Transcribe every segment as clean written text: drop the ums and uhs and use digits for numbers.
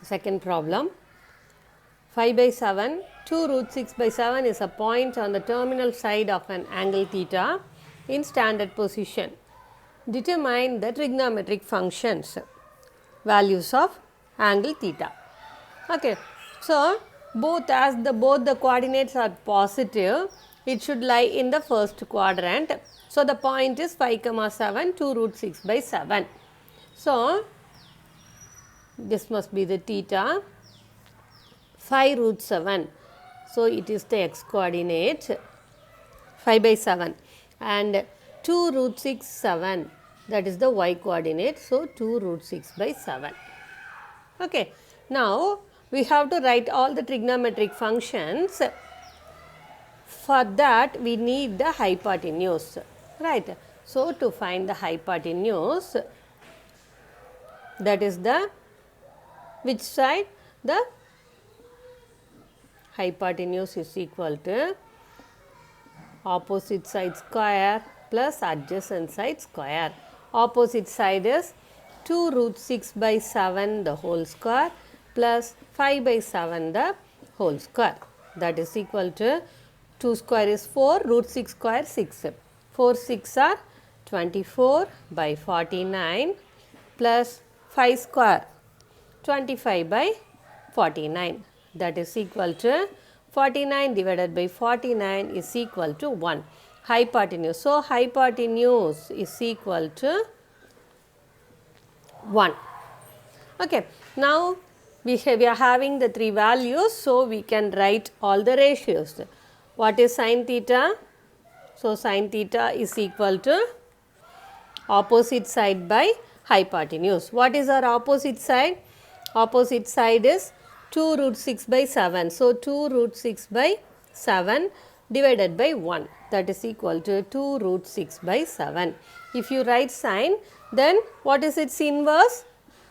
Second problem, 5 by 7, 2 root 6 by 7 is a point on the terminal side of an angle theta in standard position. Determine the trigonometric functions, values of angle theta. Okay, so both the coordinates are positive, it should lie in the first quadrant. So the point is 5 comma 7, 2 root 6 by 7. So this must be the theta, 5 root 7. So it is the x coordinate, 5 by 7, and 2 root 6 7, that is the y coordinate. So 2 root 6 by 7. Okay, now we have to write all the trigonometric functions. For that we need the hypotenuse, right? So to find the hypotenuse, that is the which side? The hypotenuse is equal to opposite side square plus adjacent side square. Opposite side is 2 root 6 by 7 the whole square plus 5 by 7 the whole square. That is equal to 2 square is 4, root 6 square 6. 4 6 are 24 by 49 plus 5 square 25 by 49. That is equal to 49 divided by 49 is equal to 1. Hypotenuse. So hypotenuse is equal to 1. Okay. Now we are having the three values, so we can write all the ratios. What is sin theta? So sin theta is equal to opposite side by hypotenuse. What is our opposite side? Opposite side is 2 root 6 by 7. So 2 root 6 by 7 divided by 1, that is equal to 2 root 6 by 7. If you write sine, then what is its inverse?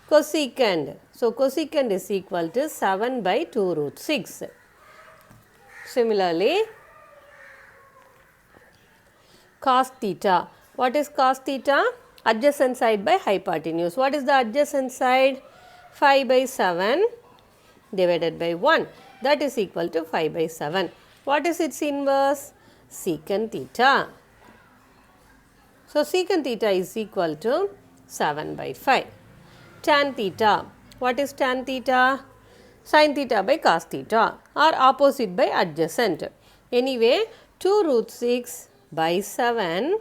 Cosecant. So cosecant is equal to 7 by 2 root 6. Similarly, cos theta. What is cos theta? Adjacent side by hypotenuse. What is the adjacent side? 5 by 7 divided by 1, that is equal to 5 by 7. What is its inverse? Secant theta. So secant theta is equal to 7 by 5. Tan theta. What is tan theta? Sin theta by cos theta, or opposite by adjacent. Anyway, 2 root 6 by 7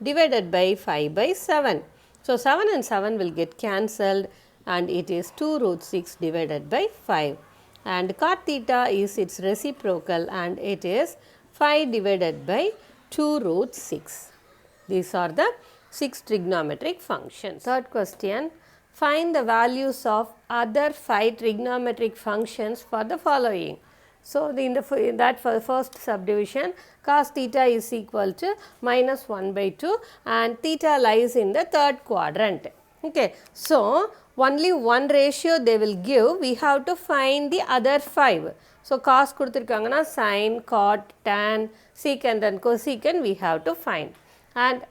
divided by 5 by 7. So 7 and 7 will get cancelled, and it is 2 root 6 divided by 5. And cot theta is its reciprocal, and it is 5 divided by 2 root 6. These are the 6 trigonometric functions. Third question, find the values of other 5 trigonometric functions for the following. So in that for the first subdivision, cos theta is equal to minus 1 by 2, and theta lies in the third quadrant. Okay, so only one ratio they will give, we have to find the other 5. So cos kuduthirukanga, sin, cot, tan, secant and cosecant we have to find, and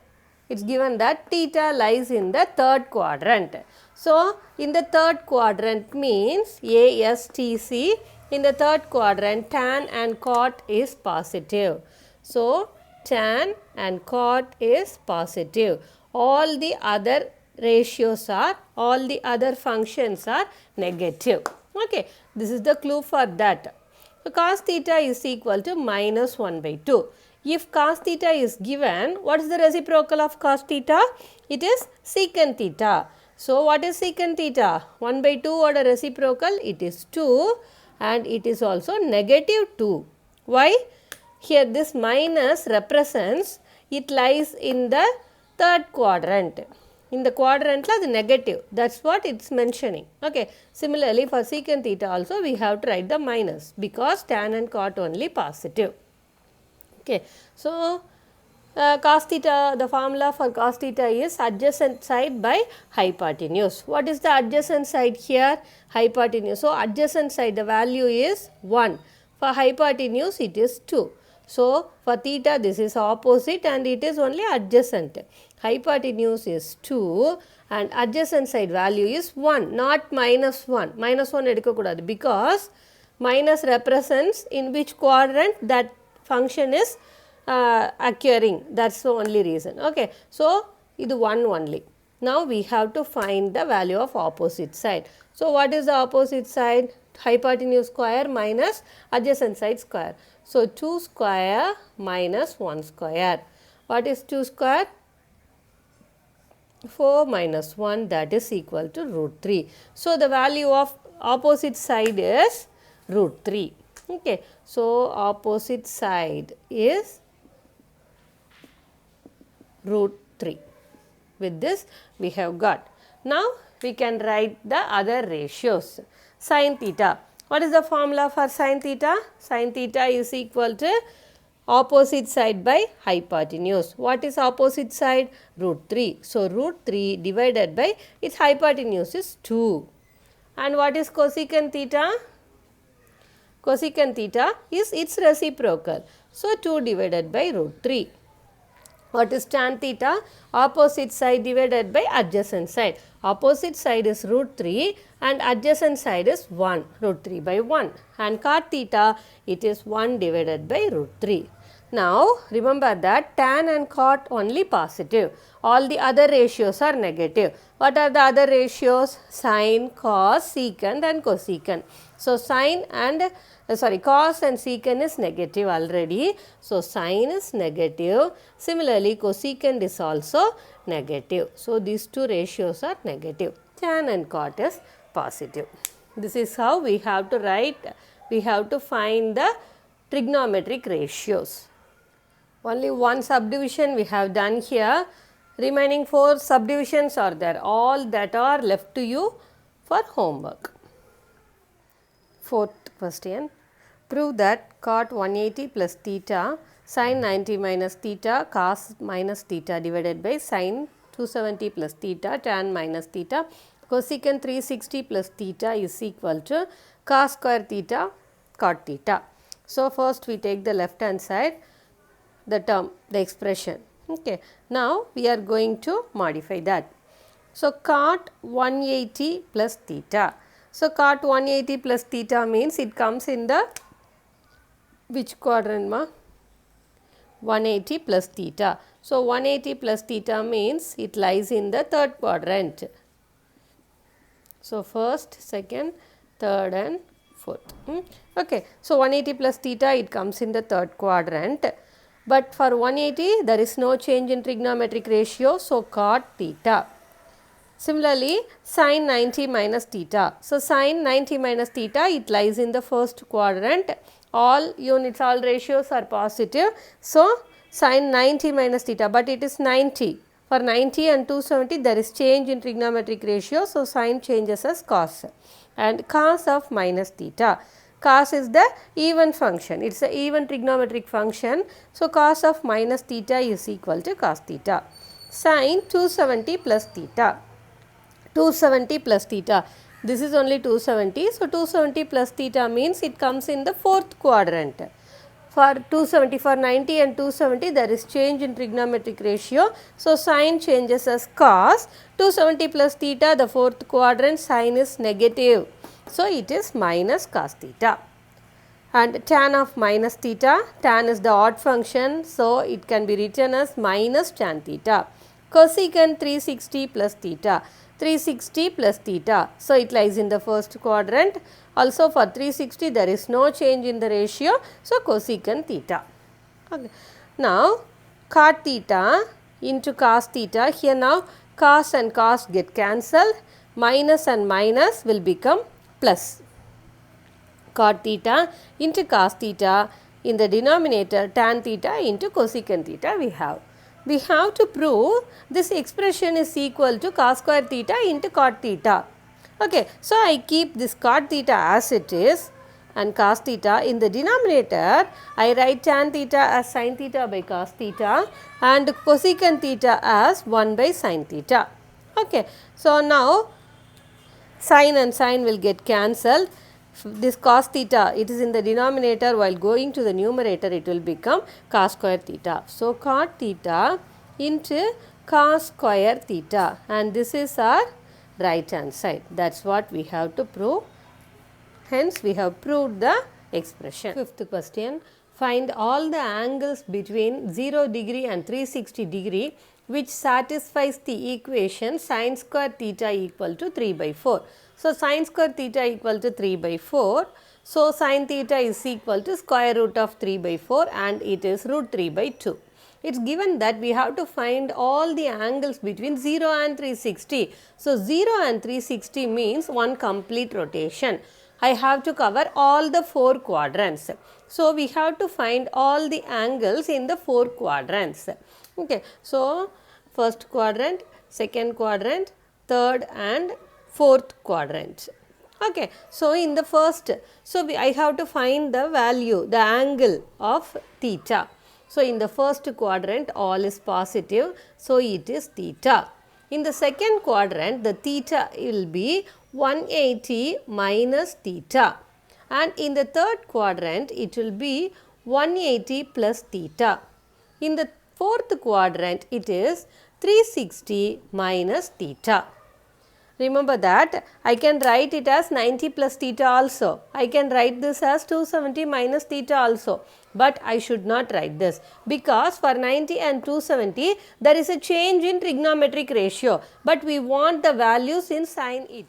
it's given that theta lies in the third quadrant. So in the third quadrant means ASTC, in the third quadrant tan and cot is positive. So tan and cot is positive. All the other ratios are, all the other functions are negative. Okay, this is the clue for that. So cos theta is equal to minus 1 by 2. If cos theta is given, what is the reciprocal of cos theta? It is secant theta. So what is secant theta? 1 by 2, what a reciprocal? It is 2, and it is also negative 2. Why? Here this minus represents it lies in the third quadrant. In the quadrant the negative, that's what it's mentioning. Okay, similarly for secant theta also we have to write the minus, because tan and cot only positive. Okay, so cos theta, the formula for cos theta is adjacent side by hypotenuse. What is the adjacent side here? Hypotenuse. So adjacent side the value is 1. For hypotenuse it is 2. So for theta this is opposite, and it is only adjacent. Hypotenuse is 2 and adjacent side value is 1, not minus 1. Minus 1 edukakudadu because minus represents in which quadrant that function is occurring. That's the only reason. Okay, so idu 1 only. Now we have to find the value of opposite side. So what is the opposite side? Hypotenuse square minus adjacent side square. So 2 square minus 1 square. What is 2 square? 4 minus 1, that is equal to root 3. So the value of opposite side is root 3. Okay, so opposite side is root 3. With this we have got. Now we can write the other ratios. Sin theta. What is the formula for sin theta? Sin theta is equal to opposite side by hypotenuse. What is opposite side? Root 3. So root 3 divided by its hypotenuse is 2. And what is cosecant theta? Cosecant theta is its reciprocal. So 2 divided by root 3. What is tan theta? Opposite side divided by adjacent side. Opposite side is root 3 and adjacent side is 1, root 3 by 1. And cot theta, it is 1 divided by root 3. Now remember that tan and cot only positive. All the other ratios are negative. What are the other ratios? Sin, cos, secant and cosecant. So sin and cos and secant is negative already. So sin is negative. Similarly, cosecant is also negative. So these two ratios are negative. Tan and cot is positive. This is how we have to write. We have to find the trigonometric ratios. Only one subdivision we have done here. Remaining 4 subdivisions are there. All that are left to you for homework. Fourth question. Prove that cot 180 plus theta, sin 90 minus theta, cos minus theta divided by sin 270 plus theta, tan minus theta, cosecant 360 plus theta is equal to cos square theta, cot theta. So first we take the left hand side, the term, the expression. Okay. Now we are going to modify that. So cot 180 plus theta. So cot 180 plus theta means it comes in the which quadrant ma? 180 plus theta. So 180 plus theta means it lies in the third quadrant. So first, second, third and fourth. Okay. So 180 plus theta, it comes in the third quadrant. But for 180 there is no change in trigonometric ratio. So cot theta. Similarly, sin 90 minus theta. So sin 90 minus theta, it lies in the first quadrant. All units, all ratios are positive. So sin 90 minus theta, but it is 90. For 90 and 270 there is change in trigonometric ratio. So sin changes as cos. And cos of minus theta. Cos is the even function. It is an even trigonometric function. So cos of minus theta is equal to cos theta. Sin 270 plus theta. 270 plus theta. This is only 270. So 270 plus theta means it comes in the fourth quadrant. For 270, for 90 and 270 there is change in trigonometric ratio. So sin changes as cos. 270 plus theta, the fourth quadrant, sin is negative. So it is minus cos theta. And tan of minus theta, tan is the odd function. So it can be written as minus tan theta. Cosecant 360 plus theta. 360 plus theta. So it lies in the first quadrant. Also for 360 there is no change in the ratio. So cosecant theta. Okay. Now cot theta into cos theta. Here now cos and cos get cancelled. Minus and minus will become plus. Cot theta into cos theta. In the denominator tan theta into cosecant theta we have. We have to prove this expression is equal to cos square theta into cot theta. Okay, so I keep this cot theta as it is and cos theta. In the denominator, I write tan theta as sin theta by cos theta and cosecant theta as 1 by sin theta. Okay, so now sin and sin will get cancelled. This cos theta, it is in the denominator, while going to the numerator it will become cos square theta. So cot theta into cos square theta, and this is our right hand side. That's what we have to prove. Hence, we have proved the expression. Fifth question. Find all the angles between 0 degree and 360 degree which satisfies the equation sin square theta equal to 3 by 4. So, sin square theta equal to 3 by 4. So, sin theta is equal to square root of 3 by 4 and it is root 3 by 2. It's given that we have to find all the angles between 0 and 360. So, 0 and 360 means one complete rotation. I have to cover all the 4 quadrants. So, we have to find all the angles in the 4 quadrants. Okay. So, first quadrant, second quadrant, third and fourth quadrant. Okay. So, in the first, I have to find the value, the angle of theta. So, in the first quadrant all is positive. So, it is theta. In the second quadrant the theta will be 180 minus theta, and in the third quadrant it will be 180 plus theta. In the fourth quadrant it is 360 minus theta. Remember that I can write it as 90 plus theta also. I can write this as 270 minus theta also. But I should not write this because for 90 and 270 there is a change in trigonometric ratio. But we want the values in sine it.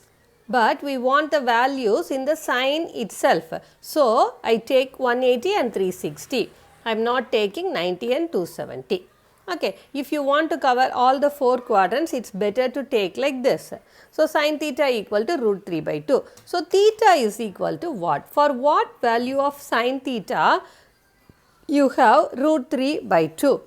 But we want the values in the sine itself. So, I take 180 and 360. I am not taking 90 and 270. Okay. If you want to cover all the 4 quadrants, it is better to take like this. So, sin theta equal to root 3 by 2. So, theta is equal to what? For what value of sin theta? You have root 3 by 2.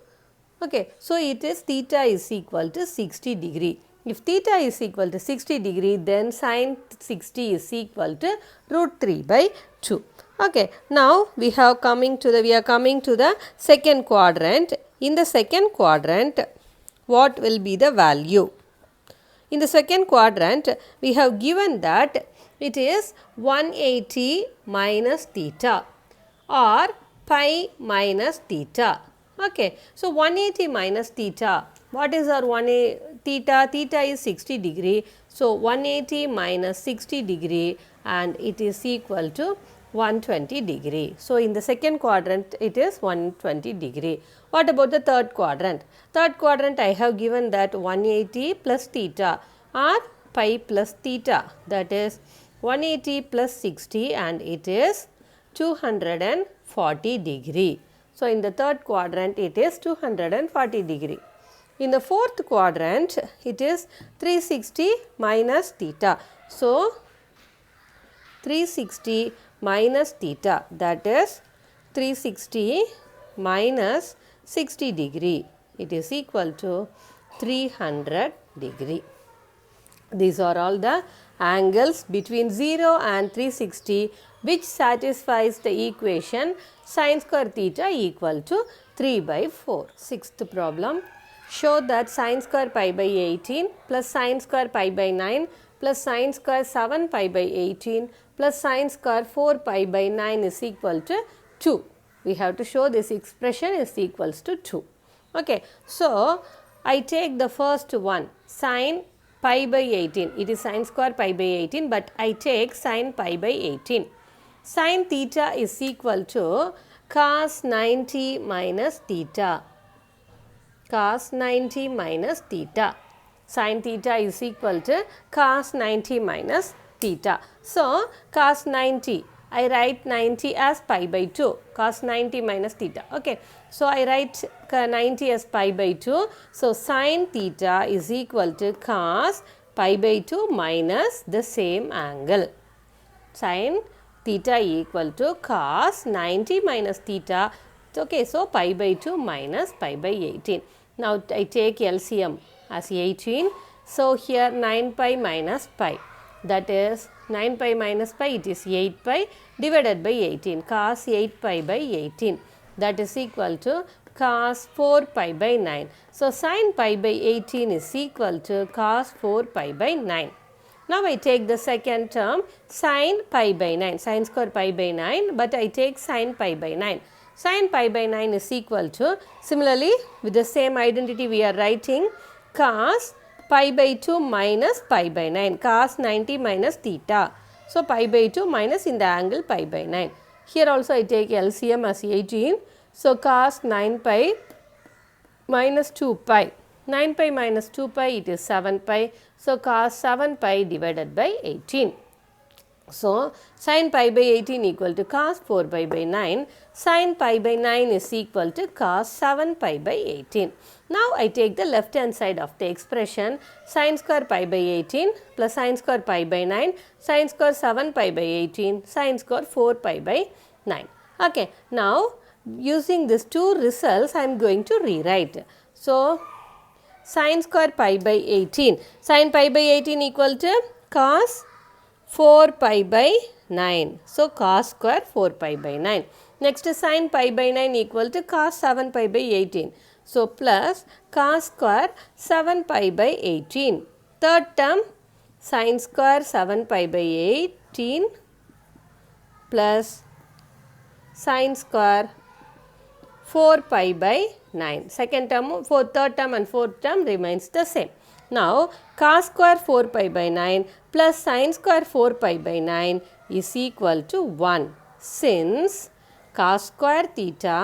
Okay. So, it is theta is equal to 60 degree. If theta is equal to 60 degree, then sin 60 is equal to root 3 by 2. Okay. Now, we are coming to the second quadrant. In the second quadrant, what will be the value? In the second quadrant, we have given that it is 180 minus theta or pi minus theta. Okay. So, 180 minus theta. What is our theta? Theta is 60 degree. So, 180 minus 60 degree and it is equal to 120 degree. So, in the second quadrant it is 120 degree. What about the third quadrant? Third quadrant I have given that 180 plus theta or pi plus theta, that is 180 plus 60 and it is 240 degree. So, in the third quadrant it is 240 degree. In the fourth quadrant it is 360 minus theta. So, 360 minus theta, that is 360 minus 60 degree, it is equal to 300 degree. These are all the angles between 0 and 360 which satisfies the equation sin square theta equal to 3 by 4. Sixth problem. Show that sin square pi by 18 plus sin square pi by 9 plus sin square 7 pi by 18 plus sin square 4 pi by 9 is equal to 2. We have to show this expression is equals to 2. Okay. So, I take the first one, sin pi by 18. It is sin square pi by 18, but I take sin pi by 18. Sin theta is equal to cos 90 minus theta. Cos 90 minus theta. Sin theta is equal to cos 90 minus theta. So, cos 90, I write 90 as pi by 2, cos 90 minus theta. Okay. So, I write 90 as pi by 2. So, sin theta is equal to cos pi by 2 minus the same angle. Sin theta equal to cos 90 minus theta. Okay. So, pi by 2 minus pi by 18. Now, I take LCM as 18. So, here 9 pi minus pi, that is 9 pi minus pi, it is 8 pi divided by 18, cos 8 pi by 18, that is equal to cos 4 pi by 9. So, sin pi by 18 is equal to cos 4 pi by 9. Now, I take the second term sin pi by 9, sin square pi by 9, but I take sin pi by 9. Sin pi by 9 is equal to, similarly with the same identity we are writing cos pi by 2 minus pi by 9. Cos 90 minus theta. So pi by 2 minus in the angle pi by 9. Here also I take LCM as 18. So cos 9 pi minus 2 pi. 9 pi minus 2 pi, it is 7 pi. So cos 7 pi divided by 18. So sin pi by 18 equal to cos 4 pi by 9. Sin pi by 9 is equal to cos 7 pi by 18. Now I take the left hand side of the expression. Sin square pi by 18 plus sin square pi by 9. Sin square 7 pi by 18. Sin square 4 pi by 9. Okay. Now using these two results I am going to rewrite. So sin square pi by 18. Sin pi by 18 equal to cos 4 pi by 9. So cos square 4 pi by 9. Next sin pi by 9 equal to cos 7 pi by 18. So plus cos square 7 pi by 18. Third term sin square 7 pi by 18 plus sin square 4 pi by 9. Second term, third term and fourth term remains the same. Now cos square 4 pi by 9 plus sin square 4 pi by 9 is equal to 1. Since cos square theta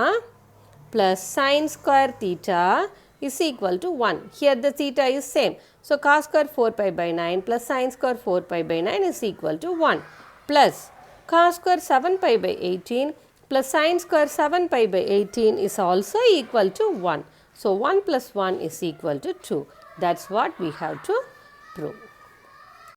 plus sin square theta is equal to 1. Here the theta is same. So cos square 4 pi by 9 plus sin square 4 pi by 9 is equal to 1 plus cos square 7 pi by 18 plus sin square 7 pi by 18 is also equal to 1. So 1 plus 1 is equal to 2. That's what we have to prove.